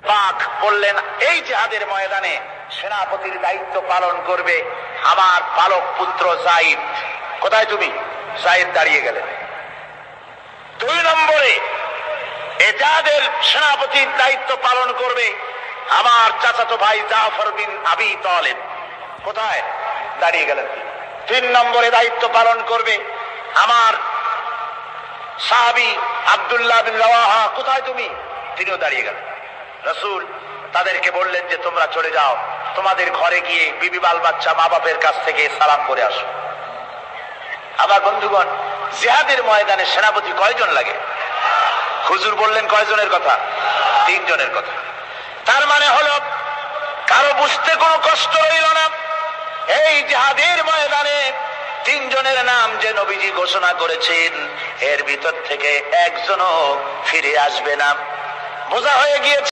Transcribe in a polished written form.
পাক বললেন, এই জিহাদের ময়দানে সেনাপতির দায়িত্ব পালন করবে আমার পালক পুত্র যায়েদ। কোথায় তুমি? যায়েদ দাঁড়িয়ে গেলেন। 2 নম্বরে এই জিহাদের সেনাপতির দায়িত্ব পালন করবে আমার চাচাতো ভাই জাফর বিন আবি তালেব। কোথায়? দাঁড়িয়ে গেলেন। 3 নম্বরে দায়িত্ব পালন করবে আমার সাহাবী আব্দুল্লাহ বিন রাওয়াহা। কোথায় তুমি? তিনিও দাঁড়িয়ে গেলেন। রাসূল তাদেরকে বললেন যে তোমরা চলে যাও, তোমাদের ঘরে গিয়ে বিবি বাল বাচ্চা মা বাপের কাছ থেকে সালাম করে আসো। আমার বন্ধুগণ, জিহাদের ময়দানে সেনাপতি কয়জন লাগে? হুজুর বললেন কয়জনের কথা? 3 জনের কথা। তার মানে হলো কারো বুঝতে কোনো কষ্ট হইল না, এই জিহাদের ময়দানে 3 জনের নাম যে নবীজি ঘোষণা করেছেন, এর ভিতর থেকে একজনও ফিরে আসবে না। বোঝা হয়ে গিয়েছে।